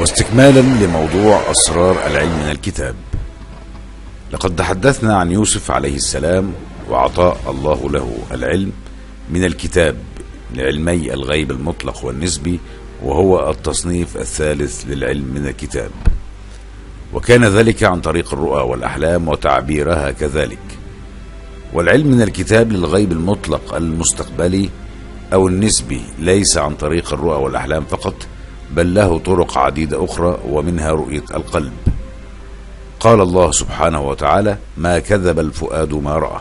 واستكمالا لموضوع أسرار العلم من الكتاب، لقد تحدثنا عن يوسف عليه السلام وعطاء الله له العلم من الكتاب لعلمي الغيب المطلق والنسبي، وهو التصنيف الثالث للعلم من الكتاب، وكان ذلك عن طريق الرؤى والأحلام وتعبيرها كذلك. والعلم من الكتاب للغيب المطلق المستقبلي أو النسبي ليس عن طريق الرؤى والأحلام فقط، بل له طرق عديدة أخرى، ومنها رؤية القلب. قال الله سبحانه وتعالى: ما كذب الفؤاد ما رأى،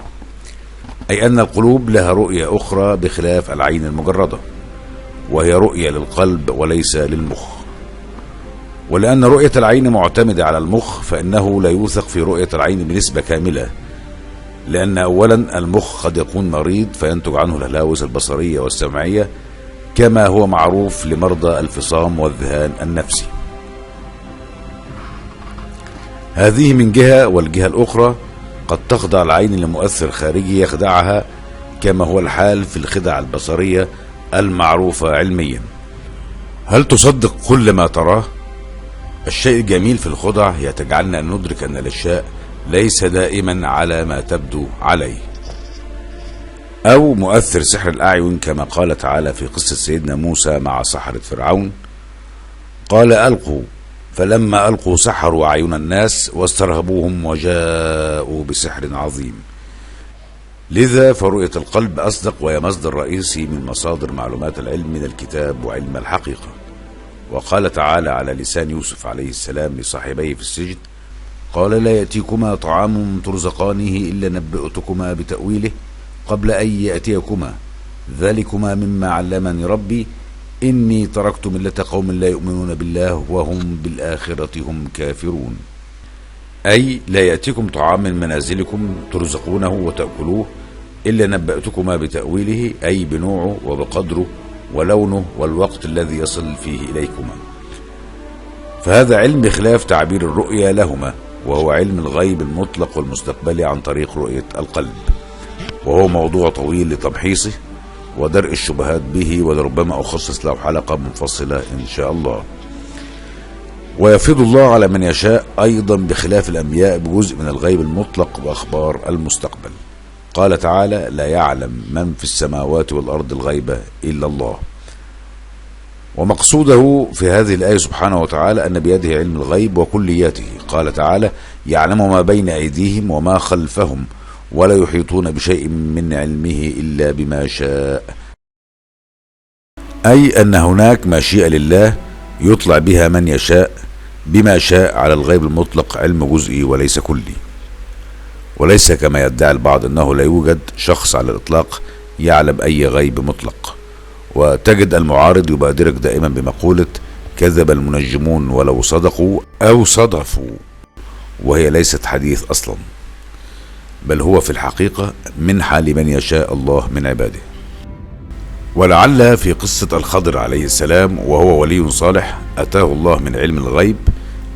أي أن القلوب لها رؤية أخرى بخلاف العين المجردة، وهي رؤية للقلب وليس للمخ. ولأن رؤية العين معتمدة على المخ، فإنه لا يوثق في رؤية العين بنسبة كاملة، لأن أولا المخ قد يكون مريض فينتج عنه الهلاوس البصرية والسمعية، كما هو معروف لمرضى الفصام والذهان النفسي. هذه من جهة، والجهة الأخرى قد تخضع العين لمؤثر خارجي يخدعها، كما هو الحال في الخدع البصرية المعروفة علميا. هل تصدق كل ما تراه؟ الشيء الجميل في الخدع هي تجعلنا ندرك أن الأشياء ليس دائما على ما تبدو عليه. أو مؤثر سحر الأعين، كما قال تعالى في قصة سيدنا موسى مع سحرة فرعون: قال ألقوا، فلما ألقوا سحروا أعين الناس واسترهبوهم وجاءوا بسحر عظيم. لذا فرؤية القلب أصدق، وهي مصدر رئيسي من مصادر معلومات العلم من الكتاب وعلم الحقيقة. وقال تعالى على لسان يوسف عليه السلام لصاحبيه في السجن: قال لا يأتيكما طعام ترزقانه إلا نبئتكما بتأويله قبل أن يأتيكما، ذلكما مما علمني ربي، إني تركت ملة قوم لا يؤمنون بالله وهم بالآخرة هم كافرون. أي لا يأتيكم طعام من منازلكم ترزقونه وتأكلوه إلا نبأتكما بتأويله، أي بنوعه وبقدره ولونه والوقت الذي يصل فيه إليكما. فهذا علم بخلاف تعبير الرؤيا لهما، وهو علم الغيب المطلق والمستقبلي عن طريق رؤية القلب، وهو موضوع طويل لتمحيصه ودرء الشبهات به، ولربما أخصص له حلقة منفصلة إن شاء الله. ويفيض الله على من يشاء أيضا بخلاف الأنبياء بجزء من الغيب المطلق وأخبار المستقبل. قال تعالى: لا يعلم من في السماوات والأرض الغيب إلا الله. ومقصوده في هذه الآية سبحانه وتعالى أن بيده علم الغيب وكلياته. قال تعالى: يعلم ما بين أيديهم وما خلفهم ولا يحيطون بشيء من علمه إلا بما شاء، أي أن هناك مشيئة لله يطلع بها من يشاء بما شاء على الغيب المطلق، علم جزئي وليس كلي. وليس كما يدعي البعض أنه لا يوجد شخص على الإطلاق يعلم أي غيب مطلق. وتجد المعارض يبادرك دائما بمقولة: كذب المنجمون ولو صدقوا أو صدفوا، وهي ليست حديث أصلا، بل هو في الحقيقة منحة لمن يشاء الله من عباده. ولعل في قصة الخضر عليه السلام، وهو ولي صالح أتاه الله من علم الغيب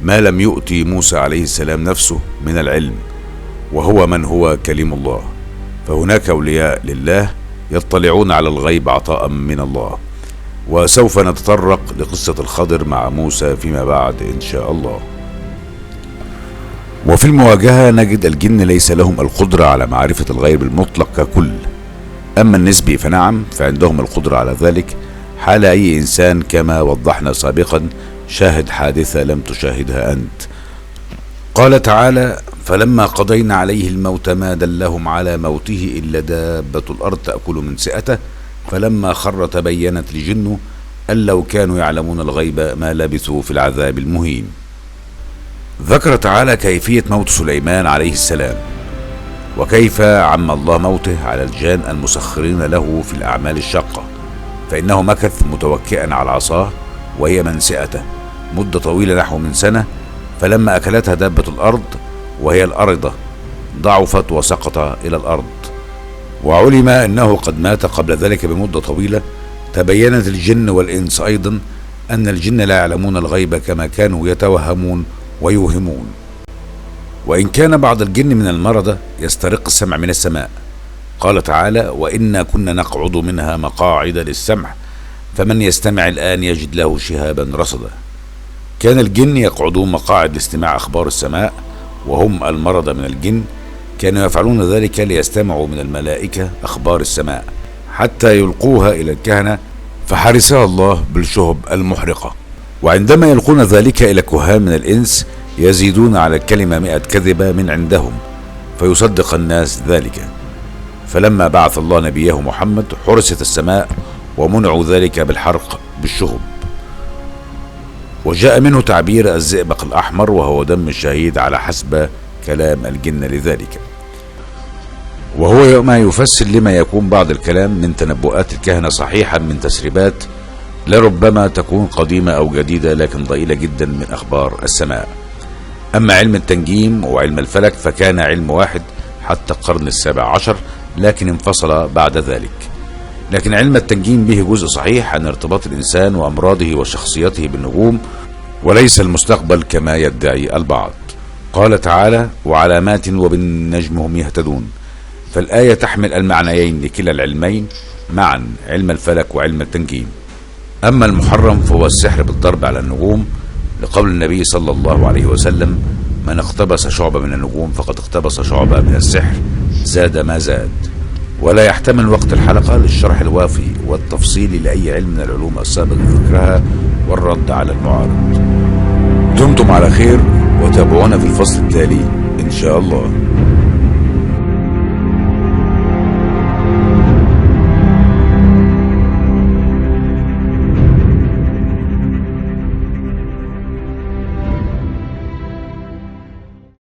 ما لم يؤتي موسى عليه السلام نفسه من العلم، وهو من هو كليم الله. فهناك أولياء لله يطلعون على الغيب عطاء من الله، وسوف نتطرق لقصة الخضر مع موسى فيما بعد إن شاء الله. وفي المواجهة نجد الجن ليس لهم القدرة على معرفة الغيب المطلق ككل، أما النسبي فنعم، فعندهم القدرة على ذلك حال أي إنسان، كما وضحنا سابقا. شاهد حادثة لم تشاهدها أنت. قال تعالى: فلما قضينا عليه الموت ما دلهم على موته إلا دابة الأرض تأكل من سئته فلما خر تبينت الجن أن لو كانوا يعلمون الغيب ما لبثوا في العذاب المهين. ذكر تعالى كيفية موت سليمان عليه السلام، وكيف عم الله موته على الجان المسخرين له في الأعمال الشاقة، فإنه مكث متوكئا على عصاه وهي منسئته مدة طويلة نحو من سنة، فلما أكلتها دابة الأرض وهي الأرضة ضعفت وسقط إلى الأرض. وعلم أنه قد مات قبل ذلك بمدة طويلة. تبينت الجن والإنس أيضا أن الجن لا يعلمون الغيب كما كانوا يتوهمون ويوهمون. وإن كان بعض الجن من المردة يسترق السمع من السماء. قال تعالى: وإنا كنا نقعد منها مقاعد للسمع فمن يستمع الآن يجد له شهابا رصدا. كان الجن يقعدون مقاعد لاستماع أخبار السماء، وهم المرضى من الجن كانوا يفعلون ذلك ليستمعوا من الملائكة أخبار السماء حتى يلقوها إلى الكهنة فحرسها الله بالشهب المحرقة. وعندما يلقون ذلك إلى كهان من الإنس يزيدون على الكلمة 100 كذبة من عندهم فيصدق الناس ذلك. فلما بعث الله نبيه محمد حرست السماء ومنعوا ذلك بالحرق بالشهب. وجاء منه تعبير الزئبق الأحمر وهو دم الشهيد على حسب كلام الجن لذلك، وهو ما يفسر لما يكون بعض الكلام من تنبؤات الكهنة صحيحا من تسريبات لربما تكون قديمة أو جديدة لكن ضئيلة جدا من أخبار السماء. أما علم التنجيم وعلم الفلك فكان علم واحد حتى القرن ال17 لكن انفصل بعد ذلك. لكن علم التنجيم به جزء صحيح عن ارتباط الإنسان وأمراضه وشخصيته بالنجوم وليس المستقبل كما يدعي البعض. قال تعالى: وعلامات وبالنجم هم يهتدون. فالآية تحمل المعنيين لكلا العلمين معا، علم الفلك وعلم التنجيم. أما المحرم فهو السحر بالضرب على النجوم، لقول النبي صلى الله عليه وسلم: من اقتبس شعبة من النجوم فقد اقتبس شعبة من السحر زاد ما زاد. ولا يحتمل وقت الحلقة للشرح الوافي والتفصيل لأي علم من العلوم السابق ذكرها والرد على المعارض. دمتم على خير وتابعونا في الفصل التالي إن شاء الله.